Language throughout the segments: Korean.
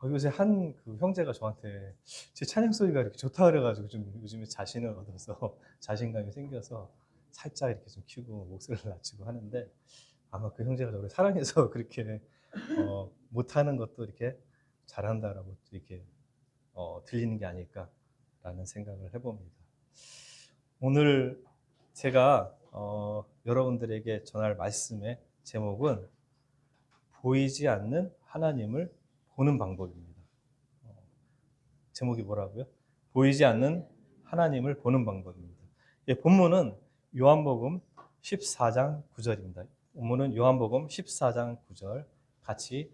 요새 한 그 형제가 저한테 제 찬양 소리가 이렇게 좋다 그래가지고 좀 요즘에 자신을 얻어서 자신감이 생겨서 살짝 이렇게 좀 키우고 목소리를 낮추고 하는데, 아마 그 형제가 저를 사랑해서 그렇게 못하는 것도 이렇게 잘한다라고 이렇게 들리는 게 아닐까라는 생각을 해봅니다. 오늘 제가 여러분들에게 전할 말씀의 제목은 보이지 않는 하나님을 보는 방법입니다. 제목이 뭐라고요? 보이지 않는 하나님을 보는 방법입니다. 예, 본문은 요한복음 14장 9절입니다. 본문은 요한복음 14장 9절 같이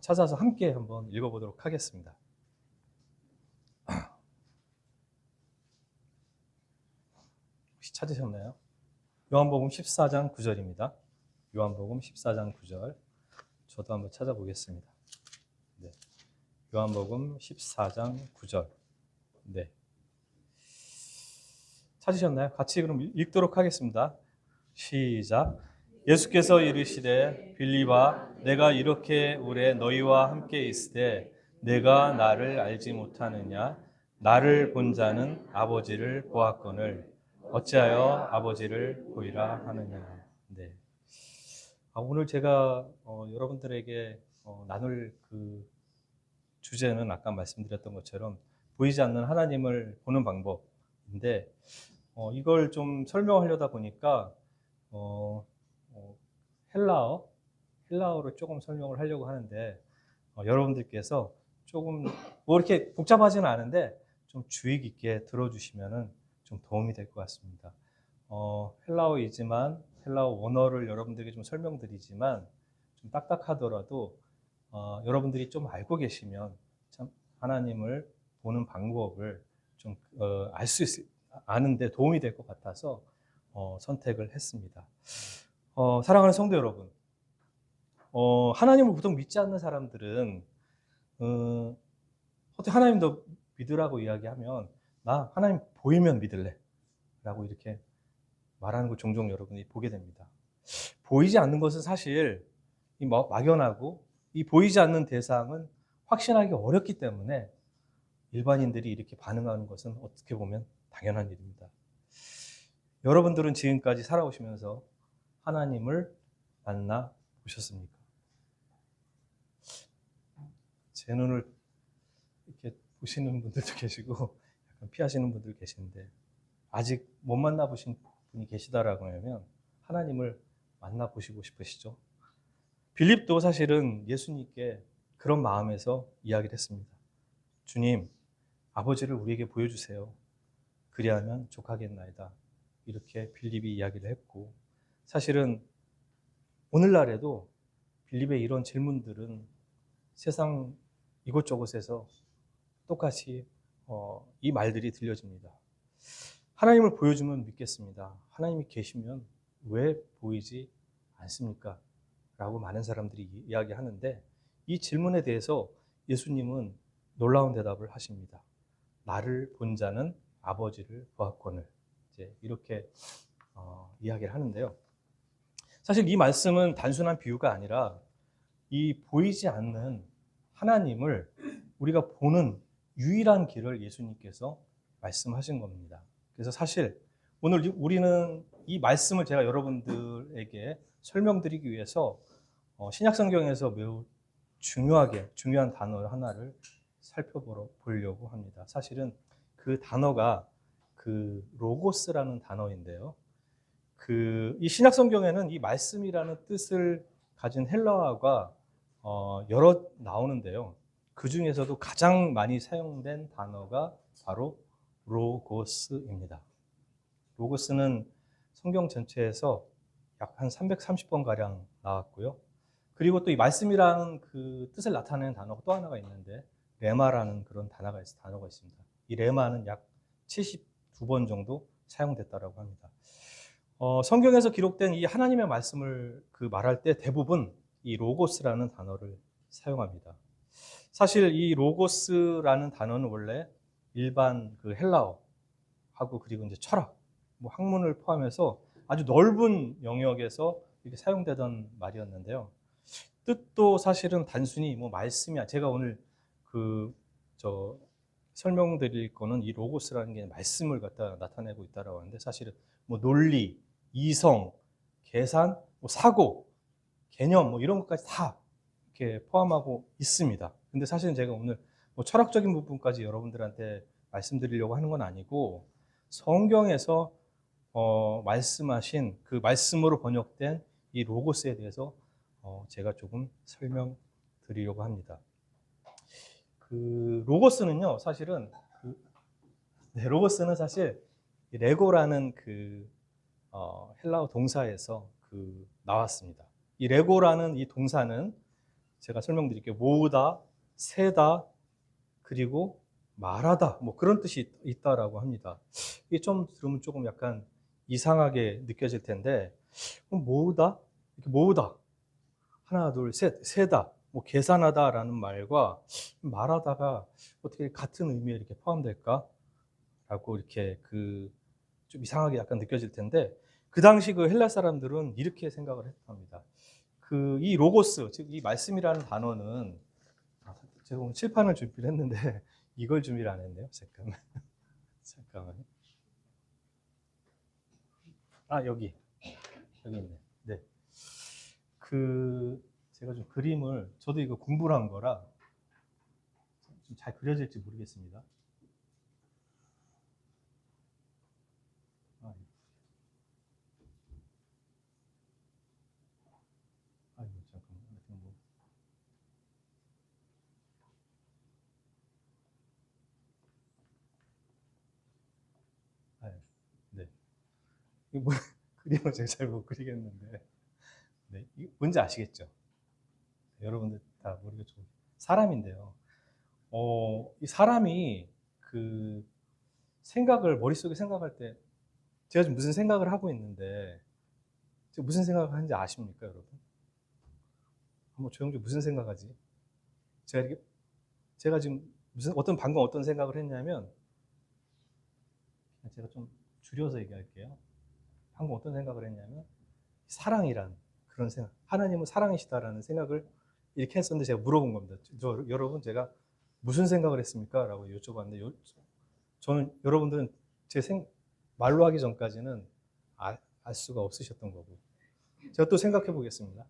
찾아서 함께 한번 읽어보도록 하겠습니다. 혹시 찾으셨나요? 요한복음 14장 9절입니다. 요한복음 14장 9절. 저도 한번 찾아보겠습니다. 네. 요한복음 14장 9절. 네. 찾으셨나요? 같이 그럼 읽도록 하겠습니다. 시작. 예수께서 이르시되 빌립아, 내가 이렇게 오래 너희와 함께 있으되 내가 나를 알지 못하느냐? 나를 본 자는 아버지를 보았거늘 어찌하여 아버지를 보이라 하느냐? 네. 오늘 제가 여러분들에게 나눌 그 주제는 아까 말씀드렸던 것처럼 보이지 않는 하나님을 보는 방법인데, 이걸 좀 설명하려다 보니까 어, 어, 헬라어로 조금 설명을 하려고 하는데, 여러분들께서 조금 뭐 이렇게 복잡하지는 않은데 좀 주의 깊게 들어주시면은 좀 도움이 될 것 같습니다. 헬라어이지만 헬라어 원어를 여러분들에게 좀 설명드리지만 좀 딱딱하더라도 여러분들이 좀 알고 계시면 참 하나님을 보는 방법을 좀 알 수 아는데 도움이 될 것 같아서 선택을 했습니다. 사랑하는 성도 여러분, 하나님을 보통 믿지 않는 사람들은 어떻게 하나님 너 믿으라고 이야기하면 나 하나님 보이면 믿을래 라고 이렇게 말하는 걸 종종 여러분이 보게 됩니다. 보이지 않는 것은 사실 막연하고, 이 보이지 않는 대상은 확신하기 어렵기 때문에 일반인들이 이렇게 반응하는 것은 어떻게 보면 당연한 일입니다. 여러분들은 지금까지 살아오시면서 하나님을 만나 보셨습니까? 제 눈을 이렇게 보시는 분들도 계시고 약간 피하시는 분들 계시는데, 아직 못 만나보신 분이 계시다라고 하면 하나님을 만나보시고 싶으시죠? 빌립도 사실은 예수님께 그런 마음에서 이야기를 했습니다. 주님, 아버지를 우리에게 보여주세요. 그리하면 족하겠나이다. 이렇게 빌립이 이야기를 했고, 사실은 오늘날에도 빌립의 이런 질문들은 세상 이곳저곳에서 똑같이 이 말들이 들려집니다. 하나님을 보여주면 믿겠습니다. 하나님이 계시면 왜 보이지 않습니까? 라고 많은 사람들이 이야기하는데, 이 질문에 대해서 예수님은 놀라운 대답을 하십니다. 나를 본 자는 아버지를 보았거늘. 이제 이렇게 이야기를 하는데요. 사실 이 말씀은 단순한 비유가 아니라 이 보이지 않는 하나님을 우리가 보는 유일한 길을 예수님께서 말씀하신 겁니다. 그래서 사실 오늘 우리는 이 말씀을 제가 여러분들에게 설명드리기 위해서 신약 성경에서 매우 중요한 단어 하나를 살펴보려고 합니다. 사실은 그 단어가 그 로고스라는 단어인데요. 이 신약 성경에는 이 말씀이라는 뜻을 가진 헬라어가 여러 나오는데요. 그 중에서도 가장 많이 사용된 단어가 바로 로고스입니다. 로고스는 성경 전체에서 약 한 330번 가량 나왔고요. 그리고 또 이 말씀이라는 그 뜻을 나타내는 단어가 또 하나가 있는데 레마라는 그런 단어가 있습니다. 이 레마는 약 72번 정도 사용됐다라고 합니다. 성경에서 기록된 이 하나님의 말씀을 말할 때 대부분 이 로고스라는 단어를 사용합니다. 사실 이 로고스라는 단어는 원래 일반 그 헬라어하고 그리고 이제 철학, 학문을 포함해서 아주 넓은 영역에서 이렇게 사용되던 말이었는데요. 뜻도 사실은 단순히 말씀이야. 제가 오늘 그 저 설명드릴 거는 이 로고스라는 게 말씀을 갖다 나타내고 있다라고 하는데, 사실은 뭐 논리, 이성, 계산, 뭐 사고, 개념 뭐 이런 것까지 다 이렇게 포함하고 있습니다. 근데 사실은 제가 오늘 뭐 철학적인 부분까지 여러분들한테 말씀드리려고 하는 건 아니고, 성경에서 말씀하신 그 말씀으로 번역된 이 로고스에 대해서 제가 조금 설명드리려고 합니다. 그 로고스는요, 사실은 로고스는 사실 레고라는 그 헬라어 동사에서 나왔습니다. 이 레고라는 이 동사는 제가 설명드릴게요. 모으다, 세다, 그리고 말하다, 뭐 그런 뜻이 있다라고 합니다. 이게 좀 들으면 조금 약간 이상하게 느껴질 텐데, 모으다, 이렇게 모으다, 하나, 둘, 셋, 세다, 뭐 계산하다라는 말과 말하다가 어떻게 같은 의미에 이렇게 포함될까라고 이렇게 좀 이상하게 약간 느껴질 텐데, 그 당시 그 헬라 사람들은 이렇게 생각을 했답니다. 이 로고스, 즉 이 말씀이라는 단어는, 제가 오늘 칠판을 준비를 했는데 이걸 준비를 안 했네요. 잠깐만요. 여기 있네. 네. 제가 좀 그림을, 저도 이거 공부를 한 거라 좀 잘 그려질지 모르겠습니다. 잠깐만. 네. 이거 뭐, 그림을 제가 잘 못 그리겠는데, 네, 이거 뭔지 아시겠죠? 여러분들 다 모르겠죠. 사람인데요. 이 사람이 머릿속에 생각할 때, 제가 지금 무슨 생각을 하고 있는데, 제가 무슨 생각을 하는지 아십니까, 여러분? 한번 조용히 무슨 생각하지? 제가 지금 방금 어떤 생각을 했냐면, 제가 좀 줄여서 얘기할게요. 방금 어떤 생각을 했냐면, 사랑이란 그런 생각, 하나님은 사랑이시다라는 생각을 이렇게 했었는데, 제가 물어본 겁니다. 여러분, 제가 무슨 생각을 했습니까? 라고 여쭤봤는데, 저는 여러분들은 말로 하기 전까지는 알 수가 없으셨던 거고, 제가 또 생각해 보겠습니다.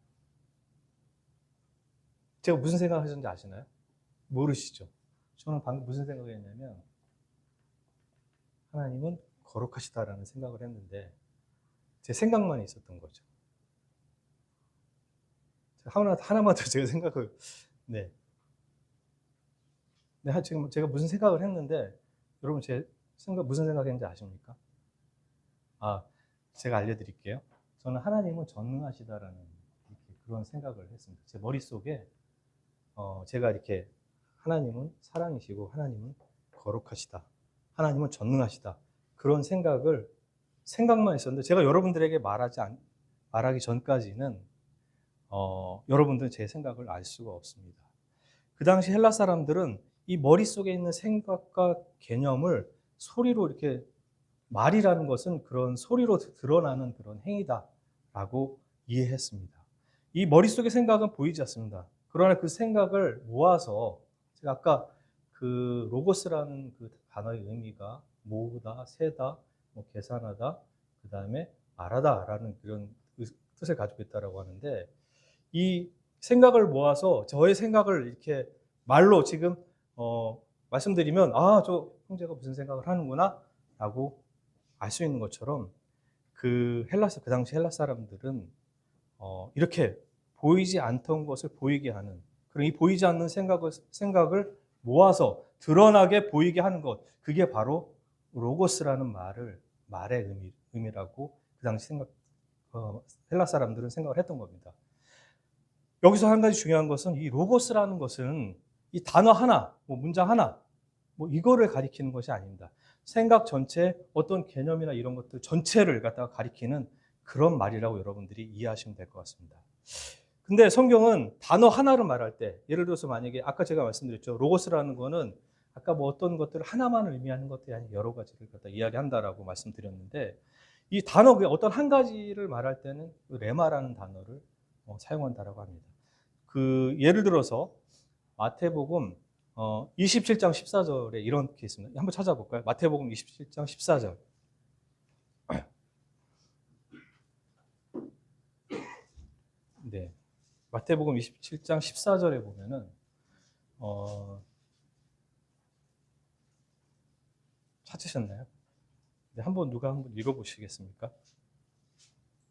제가 무슨 생각을 하셨는지 아시나요? 모르시죠? 저는 방금 무슨 생각을 했냐면, 하나님은 거룩하시다라는 생각을 했는데, 제 생각만 있었던 거죠. 하나만 더 제가 생각을, 네. 지금 제가 무슨 생각을 했는데, 여러분 무슨 생각했는지 아십니까? 제가 알려드릴게요. 저는 하나님은 전능하시다라는 그런 생각을 했습니다. 제 머릿속에 제가 이렇게 하나님은 사랑이시고 하나님은 거룩하시다, 하나님은 전능하시다, 그런 생각만 있었는데, 제가 여러분들에게 말하기 전까지는 여러분들은 제 생각을 알 수가 없습니다. 그 당시 헬라 사람들은 이 머릿속에 있는 생각과 개념을 소리로 이렇게, 말이라는 것은 그런 소리로 드러나는 그런 행위다라고 이해했습니다. 이 머릿속의 생각은 보이지 않습니다. 그러나 그 생각을 모아서, 제가 아까 로고스라는 단어의 의미가 모으다, 세다, 뭐 계산하다, 그 다음에 말하다라는 그런 뜻을 가지고 있다라고 하는데, 이 생각을 모아서 저의 생각을 이렇게 말로 지금 말씀드리면, 저 형제가 무슨 생각을 하는구나 라고 알 수 있는 것처럼, 그 당시 헬라 사람들은 이렇게 보이지 않던 것을 보이게 하는, 그리고 이 보이지 않는 생각을 모아서 드러나게 보이게 하는 것, 그게 바로 로고스라는 말의 의미라고 그 당시 헬라 사람들은 생각을 했던 겁니다. 여기서 한 가지 중요한 것은, 이 로고스라는 것은 이 단어 하나, 뭐 문장 하나, 뭐 이거를 가리키는 것이 아닙니다. 생각 전체, 어떤 개념이나 이런 것들 전체를 갖다가 가리키는 그런 말이라고 여러분들이 이해하시면 될 것 같습니다. 근데 성경은 단어 하나를 말할 때, 예를 들어서 만약에 아까 제가 말씀드렸죠. 로고스라는 거는 아까 뭐 어떤 것들을 하나만을 의미하는 것들이 아니라 여러 가지를 갖다 이야기한다라고 말씀드렸는데, 이 단어, 어떤 한 가지를 말할 때는 레마라는 단어를 사용한다라고 합니다. 예를 들어서 마태복음 27장 14절에 이렇게 있습니다. 한번 찾아볼까요? 마태복음 27장 14절. 네. 마태복음 27장 14절에 보면은, 찾으셨나요? 네, 누가 한번 읽어보시겠습니까?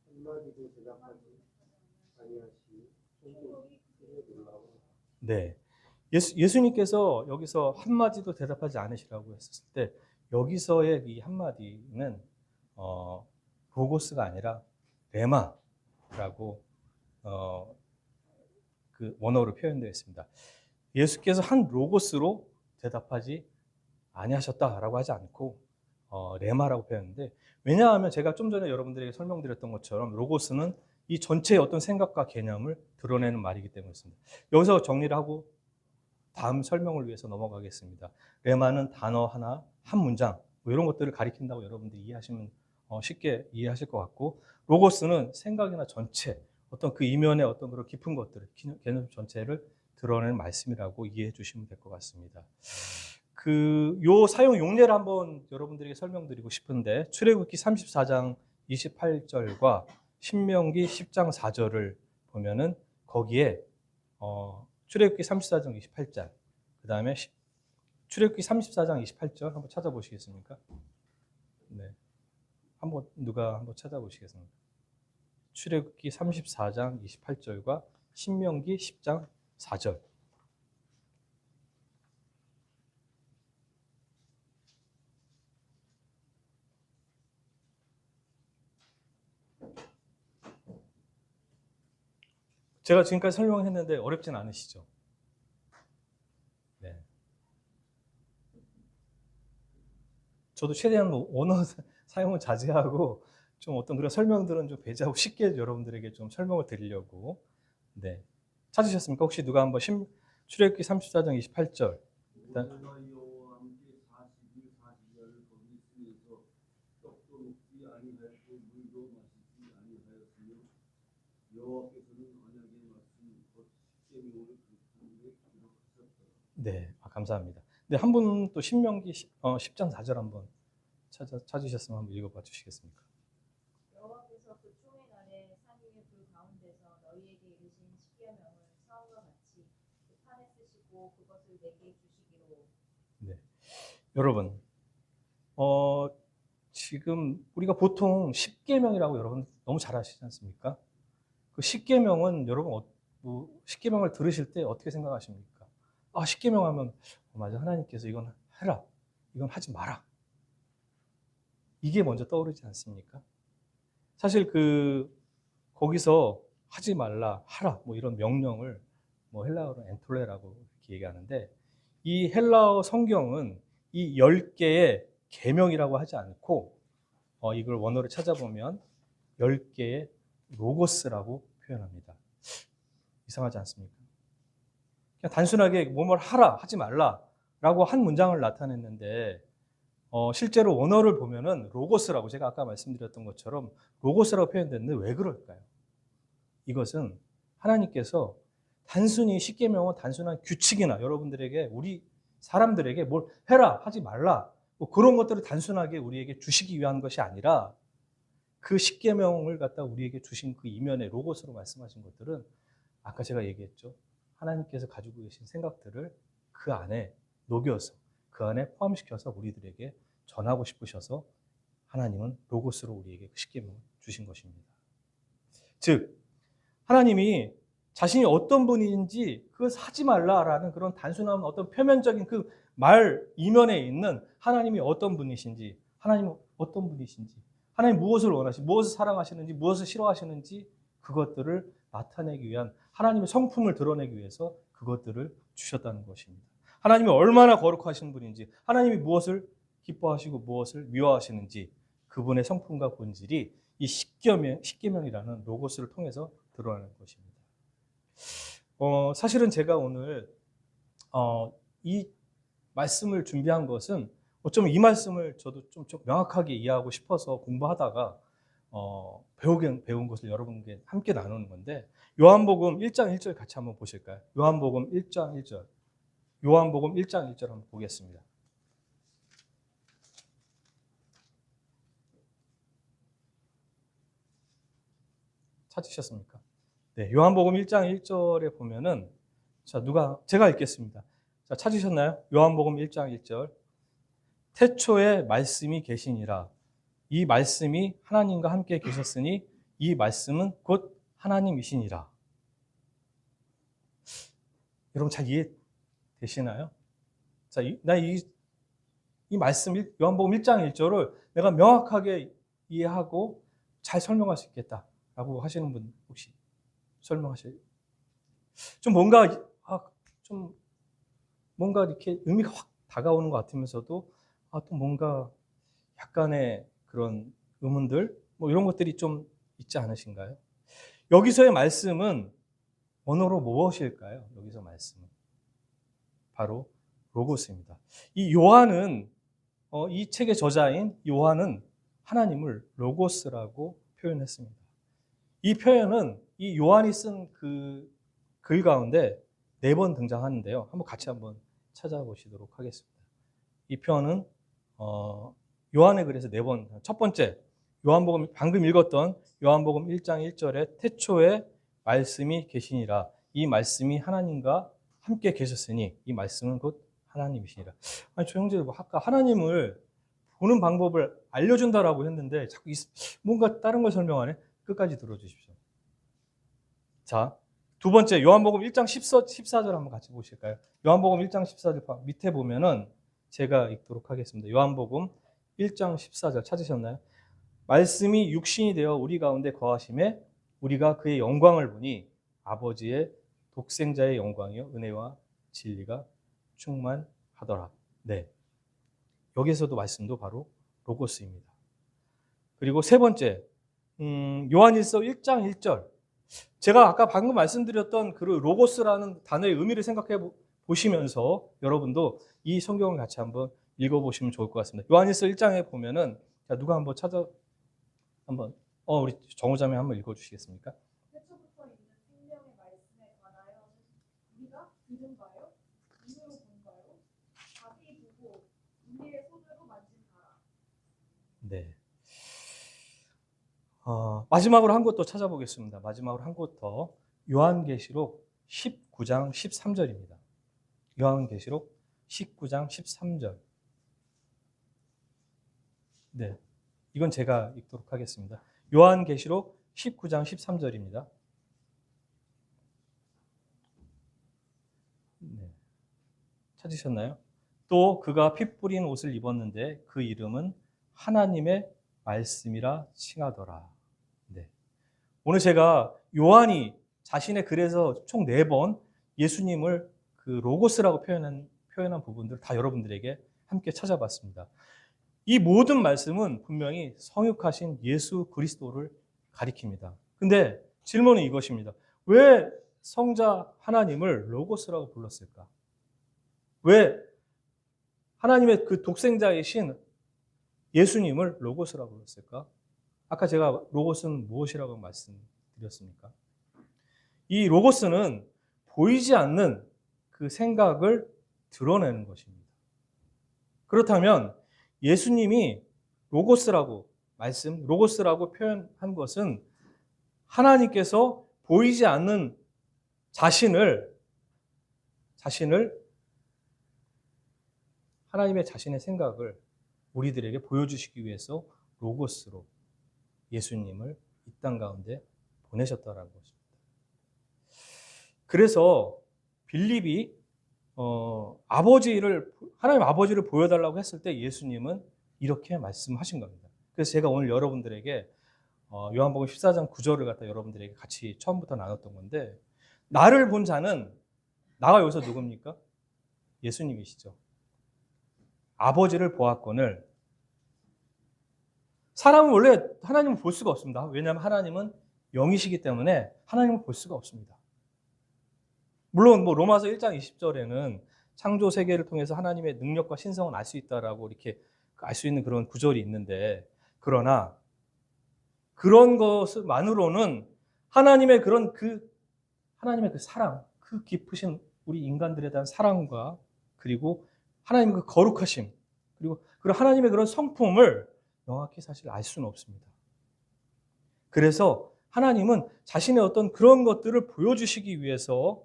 한마디도 대답하지 아니하시니 손목이 크게 놀라고. 네. 예수님께서 여기서 한마디도 대답하지 않으시라고 했을 때, 여기서의 이 한마디는, 로고스가 아니라 레마라고, 그 원어로 표현되어 있습니다. 예수께서 한 로고스로 대답하지 아니하셨다라고 하지 않고, 레마라고 표현했는데, 왜냐하면 제가 좀 전에 여러분들에게 설명드렸던 것처럼 로고스는 이 전체의 어떤 생각과 개념을 드러내는 말이기 때문이었습니다. 여기서 정리를 하고 다음 설명을 위해서 넘어가겠습니다. 레마는 단어 하나, 한 문장, 뭐 이런 것들을 가리킨다고 여러분들이 이해하시면 쉽게 이해하실 것 같고, 로고스는 생각이나 전체, 어떤 그 이면의 어떤 그런 깊은 것들을, 개념 전체를 드러내는 말씀이라고 이해해 주시면 될 것 같습니다. 요 사용 용례를 한번 여러분들에게 설명드리고 싶은데, 출애굽기 34장 28절과 신명기 10장 4절을 보면은 거기에 출애굽기 34장 28절, 그 다음에 출애굽기 34장 28절 한번 찾아보시겠습니까? 네, 누가 한번 찾아보시겠습니까? 출애굽기 34장 28절과 신명기 10장 4절. 제가 지금까지 설명했는데 어렵진 않으시죠? 네. 저도 최대한 언어 사용을 자제하고 좀 어떤 그런 설명들은 좀 배제하고 쉽게 여러분들에게 좀 설명을 드리려고. 네. 찾으셨습니까? 혹시 누가 한번 출애굽기 34장 28절. 일단 네, 감사합니다. 네, 한 분 또 신명기 10장 4절 한번 찾으셨으면 한번 읽어봐 주시겠습니까? 여호와께서 그 총의 날에 산 위의 불 가운데서 너희에게 이르신 십계명을 사울과 같이 그 판에 쓰시고 그것을 내게 주시기로. 네, 여러분, 지금 우리가 보통 십계명이라고 여러분 너무 잘 아시지 않습니까? 그 십계명은 여러분 십계명을 들으실 때 어떻게 생각하십니까? 아, 십계명 하면 맞아, 하나님께서 이건 해라, 이건 하지 마라, 이게 먼저 떠오르지 않습니까? 사실 거기서 하지 말라, 하라, 뭐 이런 명령을 뭐 헬라어로 엔톨레라고 이렇게 얘기하는데, 이 헬라어 성경은 이 10개의 계명이라고 하지 않고, 이걸 원어를 찾아보면 10개의 로고스라고 표현합니다. 이상하지 않습니까? 그냥 단순하게 뭐뭘 하라, 하지 말라라고 한 문장을 나타냈는데, 실제로 원어를 보면은 로고스라고, 제가 아까 말씀드렸던 것처럼 로고스라고 표현됐는데 왜 그럴까요? 이것은 하나님께서 단순히 십계명은 단순한 규칙이나 여러분들에게, 우리 사람들에게 뭘 해라, 하지 말라, 뭐 그런 것들을 단순하게 우리에게 주시기 위한 것이 아니라, 그 십계명을 갖다 우리에게 주신 그 이면의 로고스로 말씀하신 것들은 아까 제가 얘기했죠. 하나님께서 가지고 계신 생각들을 그 안에 녹여서, 그 안에 포함시켜서 우리들에게 전하고 싶으셔서 하나님은 로고스로 우리에게 그 십계명을 주신 것입니다. 즉, 하나님이 자신이 어떤 분인지 그것 하지 말라라는 그런 단순한 어떤 표면적인 그 말 이면에 있는 하나님이 어떤 분이신지, 하나님은 어떤 분이신지, 하나님 무엇을 원하시는지, 무엇을 사랑하시는지, 무엇을 싫어하시는지, 그것들을 나타내기 위한, 하나님의 성품을 드러내기 위해서 그것들을 주셨다는 것입니다. 하나님이 얼마나 거룩하신 분인지, 하나님이 무엇을 기뻐하시고 무엇을 미워하시는지, 그분의 성품과 본질이 이 십계명이라는 로고스를 통해서 드러나는 것입니다. 사실은 제가 오늘 이 말씀을 준비한 것은 어쩌면 이 말씀을 저도 좀 명확하게 이해하고 싶어서 공부하다가 배운 것을 여러분께 함께 나누는 건데, 요한복음 1장 1절 같이 한번 보실까요? 요한복음 1장 1절. 요한복음 1장 1절 한번 보겠습니다. 찾으셨습니까? 네, 요한복음 1장 1절에 보면은 제가 읽겠습니다. 자, 찾으셨나요? 요한복음 1장 1절. 태초에 말씀이 계시니라. 이 말씀이 하나님과 함께 계셨으니 이 말씀은 곧 하나님이시니라. 여러분 잘 이해되시나요? 자, 이 말씀, 요한복음 1장 1절을 내가 명확하게 이해하고 잘 설명할 수 있겠다라고 하시는 분 혹시 설명하실? 좀 좀 뭔가 이렇게 의미가 확 다가오는 것 같으면서도 또 뭔가 약간의 그런 의문들, 뭐 이런 것들이 좀 있지 않으신가요? 여기서의 말씀은 언어로 무엇일까요? 여기서 말씀은 바로 로고스입니다. 이 요한은 이 책의 저자인 요한은 하나님을 로고스라고 표현했습니다. 이 표현은 이 요한이 쓴 그 글 가운데 4번 등장하는데요. 한번 찾아보시도록 하겠습니다. 이 표현은 요한의 글에서 4번. 첫 번째, 요한복음 방금 읽었던 요한복음 1장 1절에 태초에 말씀이 계시니라. 이 말씀이 하나님과 함께 계셨으니 이 말씀은 곧 하나님이시니라. 아니, 저 형제들 아까 하나님을 보는 방법을 알려준다라고 했는데 자꾸 뭔가 다른 걸 설명하네. 끝까지 들어주십시오. 자, 두 번째 요한복음 1장 14절 한번 같이 보실까요? 요한복음 1장 14절 밑에 보면은 제가 읽도록 하겠습니다. 요한복음 1장 14절 찾으셨나요? 말씀이 육신이 되어 우리 가운데 거하심에 우리가 그의 영광을 보니 아버지의 독생자의 영광이요 은혜와 진리가 충만하더라. 네, 여기서도 말씀도 바로 로고스입니다. 그리고 세 번째 요한일서 1장 1절. 제가 아까 방금 말씀드렸던 그 로고스라는 단어의 의미를 생각해 보시면서 여러분도 이 성경을 같이 한번 읽어보시면 좋을 것 같습니다. 요한일서 1장에 보면은 누가 한번 우리 정우자매 한번 읽어주시겠습니까? 태초부터 있는 생명의 말씀에 관하여 우리가 들은 바요, 눈으로 본 바요, 자세히 보고 우리의 손으로 만진 바라. 네. 마지막으로 한 곳 더 찾아보겠습니다. 마지막으로 한 곳 더. 요한계시록 19장 13절입니다. 요한계시록 19장 13절. 네, 이건 제가 읽도록 하겠습니다. 요한계시록 19장 13절입니다. 네, 찾으셨나요? 또 그가 피 뿌린 옷을 입었는데 그 이름은 하나님의 말씀이라 칭하더라. 네. 오늘 제가 요한이 자신의 글에서 총 4번 예수님을 그 로고스라고 표현한 부분들 다 여러분들에게 함께 찾아봤습니다. 이 모든 말씀은 분명히 성육하신 예수 그리스도를 가리킵니다. 근데 질문은 이것입니다. 왜 성자 하나님을 로고스라고 불렀을까? 왜 하나님의 그 독생자이신 예수님을 로고스라고 불렀을까? 아까 제가 로고스는 무엇이라고 말씀드렸습니까? 이 로고스는 보이지 않는 그 생각을 드러내는 것입니다. 그렇다면 예수님이 로고스라고 표현한 것은 하나님께서 보이지 않는 자신을 하나님의 자신의 생각을 우리들에게 보여주시기 위해서 로고스로 예수님을 이 땅 가운데 보내셨다라는 것입니다. 그래서 빌립이 하나님 아버지를 보여달라고 했을 때 예수님은 이렇게 말씀하신 겁니다. 그래서 제가 오늘 여러분들에게 요한복음 14장 9절을 갖다 여러분들에게 같이 처음부터 나눴던 건데, 나를 본 자는, 나가 여기서 누굽니까? 예수님이시죠. 아버지를 보았거늘. 사람은 원래 하나님을 볼 수가 없습니다. 왜냐하면 하나님은 영이시기 때문에 하나님을 볼 수가 없습니다. 물론 로마서 1장 20절에는 창조 세계를 통해서 하나님의 능력과 신성을 알 수 있다라고 이렇게 알 수 있는 그런 구절이 있는데, 그러나 그런 것만으로는 하나님의 그 사랑, 그 깊으신 우리 인간들에 대한 사랑과 그리고 하나님의 그 거룩하심, 그리고 하나님의 그런 성품을 명확히 사실 알 수는 없습니다. 그래서 하나님은 자신의 어떤 그런 것들을 보여주시기 위해서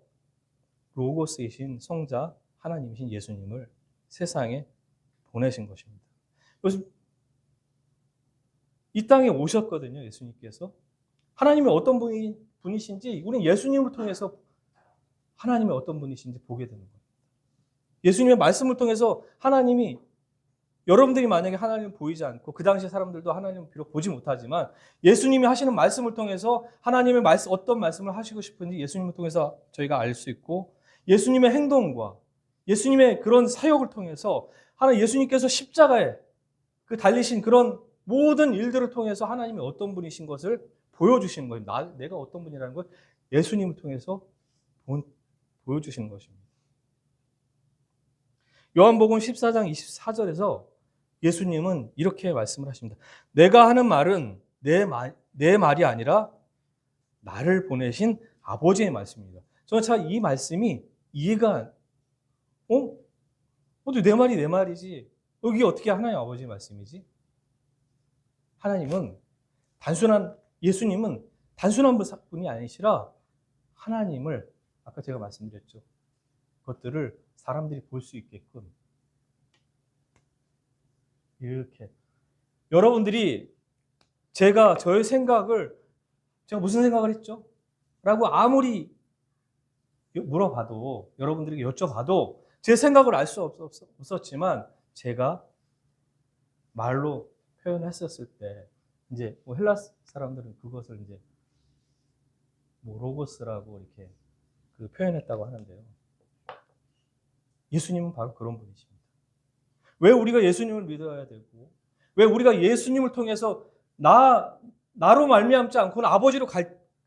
로고스이신 성자 하나님이신 예수님을 세상에 보내신 것입니다. 요즘 이 땅에 오셨거든요, 예수님께서. 하나님이 어떤 분이신지 우리는 예수님을 통해서 하나님의 어떤 분이신지 보게 되는 거예요. 예수님의 말씀을 통해서 하나님이, 여러분들이 만약에 하나님을 보이지 않고 그 당시 사람들도 하나님을 비록 보지 못하지만 예수님이 하시는 말씀을 통해서 하나님의 어떤 말씀을 하시고 싶은지 예수님을 통해서 저희가 알 수 있고, 예수님의 행동과 예수님의 그런 사역을 통해서 예수님께서 십자가에 그 달리신 그런 모든 일들을 통해서 하나님이 어떤 분이신 것을 보여주시는 거예요. 내가 어떤 분이라는 걸 예수님을 통해서 보여주시는 것입니다. 요한복음 14장 24절에서 예수님은 이렇게 말씀을 하십니다. 내가 하는 말은 내 말이 아니라 나를 보내신 아버지의 말씀입니다. 저는 참 이 말씀이 이해가, 내 말이 내 말이지. 여기 어떻게 하나님 아버지의 말씀이지? 예수님은 단순한 분이 아니시라 하나님을, 아까 제가 말씀드렸죠. 그것들을 사람들이 볼 수 있게끔 이렇게, 여러분들이 저의 생각을, 제가 무슨 생각을 했죠? 라고 아무리 물어봐도, 여러분들에게 여쭤봐도 제 생각을 알 수 없었지만 제가 말로 표현했었을 때, 이제 헬라 사람들은 그것을 이제 로고스라고 이렇게 표현했다고 하는데요. 예수님은 바로 그런 분이십니다. 왜 우리가 예수님을 믿어야 되고, 왜 우리가 예수님을 통해서 나로 말미암지 않고는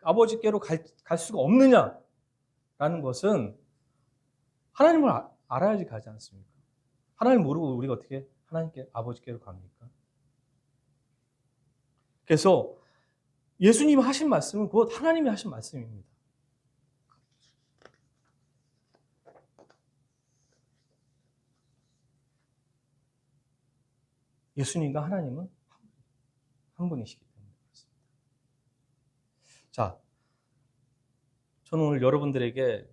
아버지께로 갈 수가 없느냐라는 것은 하나님을 알아야지 가지 않습니까? 하나님 모르고 우리가 어떻게 아버지께로 갑니까? 그래서 예수님이 하신 말씀은 곧 하나님이 하신 말씀입니다. 예수님과 하나님은 한 분이시기 때문에 그렇습니다. 자, 저는 오늘 여러분들에게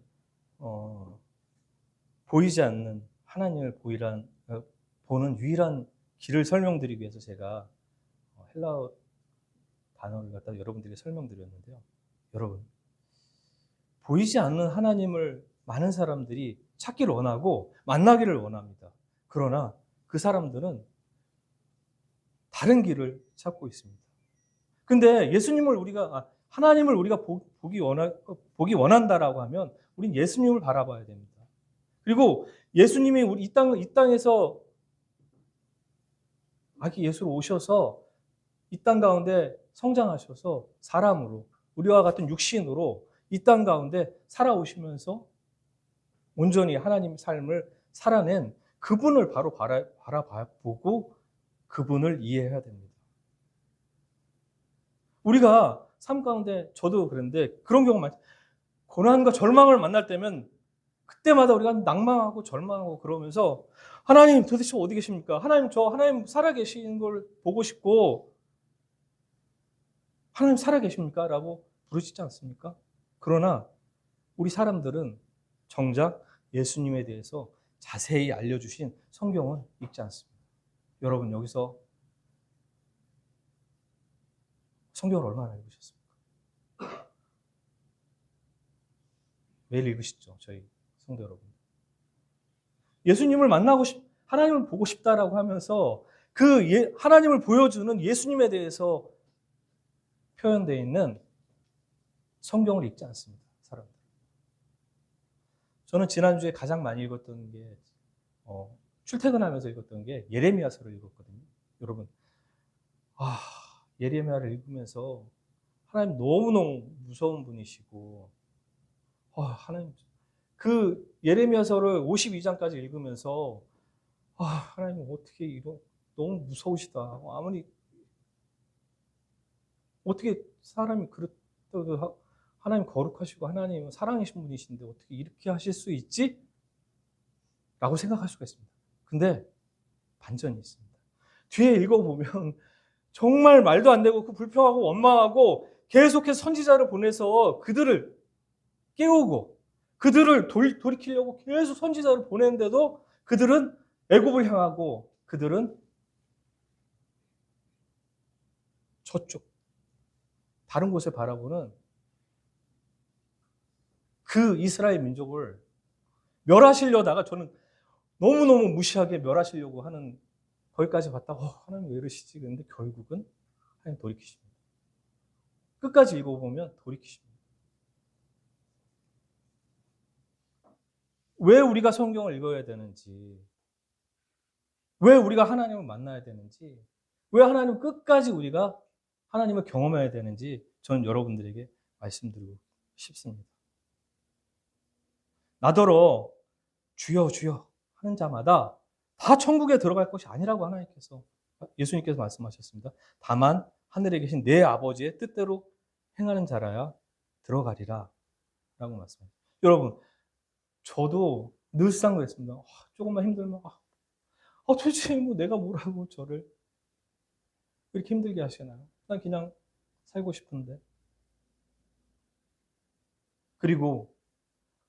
보이지 않는 하나님을 보는 유일한 길을 설명드리기 위해서 제가 헬라어 단어를 갖다가 여러분들에게 설명드렸는데요. 여러분, 보이지 않는 하나님을 많은 사람들이 찾기를 원하고 만나기를 원합니다. 그러나 그 사람들은 다른 길을 찾고 있습니다. 근데 하나님을 우리가 보기 원한다라고 하면 우린 예수님을 바라봐야 됩니다. 그리고 예수님이 이 땅에서 아기 예수로 오셔서 이 땅 가운데 성장하셔서 사람으로, 우리와 같은 육신으로 이 땅 가운데 살아오시면서 온전히 하나님의 삶을 살아낸 그분을 바로 바라보고 그분을 이해해야 됩니다. 우리가 삶 가운데, 저도 그런데 그런 경우 많죠. 고난과 절망을 만날 때면 그때마다 우리가 낭망하고 절망하고 그러면서, 하나님 도대체 어디 계십니까? 하나님 살아계시는 걸 보고 싶고, 하나님 살아계십니까? 라고 부르시지 않습니까? 그러나 우리 사람들은 정작 예수님에 대해서 자세히 알려주신 성경은 읽지 않습니다. 여러분, 여기서 성경을 얼마나 읽으셨습니까? 매일 읽으시죠, 저희 성도 여러분. 예수님을 하나님을 보고 싶다라고 하면서 하나님을 보여주는 예수님에 대해서 표현되어 있는 성경을 읽지 않습니다, 사람들. 저는 지난주에 가장 많이 읽었던 게, 출퇴근하면서 읽었던 게 예레미야서를 읽었거든요. 여러분, 예레미야를 읽으면서 하나님 너무너무 무서운 분이시고, 하나님, 그 예레미야서를 52장까지 읽으면서 하나님 어떻게 너무 무서우시다. 아무리 어떻게 사람이 그렇다고, 하나님 거룩하시고 하나님 사랑이신 분이신데 어떻게 이렇게 하실 수 있지? 라고 생각할 수가 있습니다. 근데 반전이 있습니다. 뒤에 읽어보면 정말 말도 안 되고 그 불평하고 원망하고 계속해서 선지자를 보내서 그들을 깨우고 그들을 돌이키려고 계속 선지자를 보내는데도 그들은 애굽을 향하고 그들은 저쪽 다른 곳을 바라보는 그 이스라엘 민족을 멸하시려다가 저는 너무너무 무시하게 멸하시려고 하는 거기까지 봤다가 하나님 왜 이러시지? 그런데 결국은 하나님 돌이키십니다. 끝까지 읽어보면 돌이키십니다. 왜 우리가 성경을 읽어야 되는지, 왜 우리가 하나님을 만나야 되는지, 왜 하나님 끝까지 우리가 하나님을 경험해야 되는지 저는 여러분들에게 말씀드리고 싶습니다. 나더러 주여 주여 하는 자마다 다 천국에 들어갈 것이 아니라고 하나님께서 예수님께서 말씀하셨습니다. 다만 하늘에 계신 내 아버지의 뜻대로 행하는 자라야 들어가리라 라고 말씀하셨습니다. 여러분 저도 늘상 그랬습니다. 조금만 힘들면 도대체 뭐 내가 뭐라고 저를 이렇게 힘들게 하시나요? 난 그냥 살고 싶은데. 그리고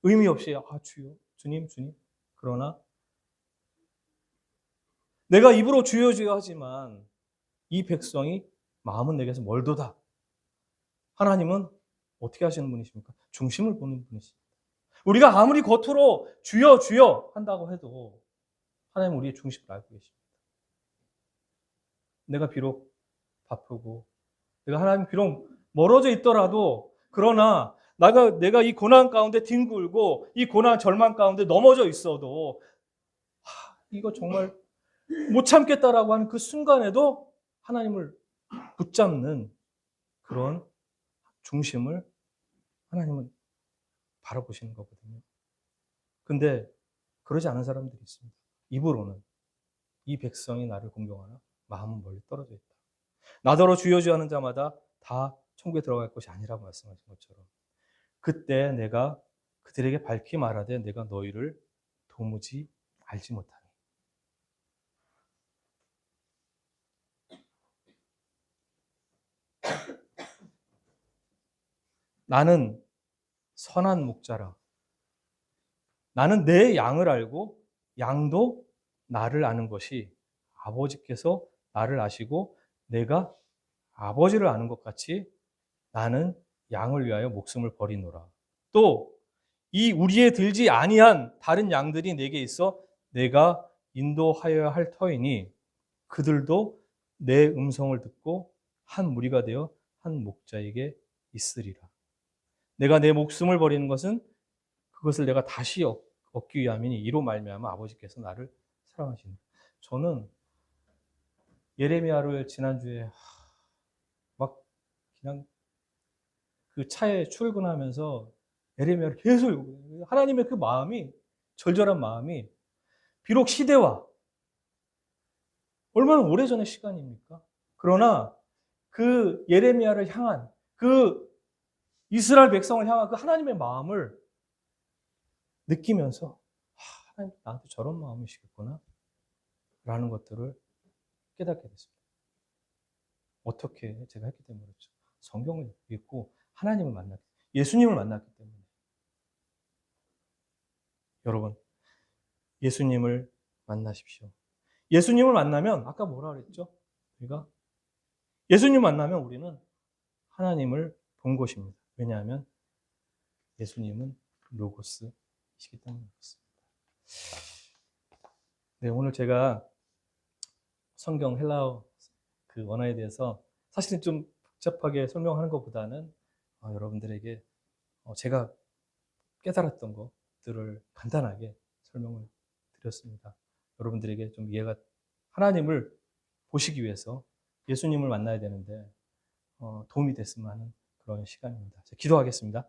의미 없이 주여, 주님, 주님. 그러나 내가 입으로 주여 주여 하지만 이 백성이 마음은 내게서 멀도다. 하나님은 어떻게 하시는 분이십니까? 중심을 보는 분이십니다. 우리가 아무리 겉으로 주여 주여 한다고 해도 하나님은 우리의 중심을 알고 계십니다. 내가 비록 바쁘고 내가 하나님 비록 멀어져 있더라도 그러나 내가 이 고난 가운데 뒹굴고 이 고난 절망 가운데 넘어져 있어도 이거 정말 못 참겠다라고 하는 그 순간에도 하나님을 붙잡는 그런 중심을 하나님은 바라보시는 거거든요. 근데 그러지 않은 사람들이 있습니다. 입으로는 이 백성이 나를 공경하나 마음은 멀리 떨어져 있다. 나더러 주여 주여 하는 자마다 다 천국에 들어갈 것이 아니라고 말씀하신 것처럼 그때 내가 그들에게 밝히 말하되 내가 너희를 도무지 알지 못하니. 나는 선한 목자라. 나는 내 양을 알고 양도 나를 아는 것이 아버지께서 나를 아시고 내가 아버지를 아는 것 같이 나는 양을 위하여 목숨을 버리노라. 또 이 우리에 들지 아니한 다른 양들이 내게 있어 내가 인도하여야 할 터이니 그들도 내 음성을 듣고 한 무리가 되어 한 목자에게 있으리라. 내가 내 목숨을 버리는 것은 그것을 내가 다시 얻기 위함이니 이로 말미암아 아버지께서 나를 사랑하시니. 저는 예레미야를 지난주에 막 그냥 그 차에 출근하면서 예레미야를 계속 읽고 하나님의 그 마음이 절절한 마음이 비록 시대와 얼마나 오래전의 시간입니까? 그러나 그 예레미야를 향한 그 이스라엘 백성을 향한 그 하나님의 마음을 느끼면서 하나님 나한테 저런 마음이시겠구나 라는 것들을 깨닫게 됐습니다. 어떻게 제가 했기 때문에 그렇죠. 성경을 읽고 하나님을 만났기 때문에 예수님을 만났기 때문에 여러분 예수님을 만나십시오. 예수님을 만나면 아까 뭐라 그랬죠? 우리가 예수님 만나면 우리는 하나님을 본 것입니다. 왜냐하면 예수님은 로고스이시기 때문에 그렇습니다. 네, 오늘 제가 성경 헬라어 그 원어에 대해서 사실은 좀 복잡하게 설명하는 것보다는 여러분들에게 제가 깨달았던 것들을 간단하게 설명을 드렸습니다. 여러분들에게 좀 이해가 하나님을 보시기 위해서 예수님을 만나야 되는데 도움이 됐으면 하는 그런 시간입니다. 기도하겠습니다.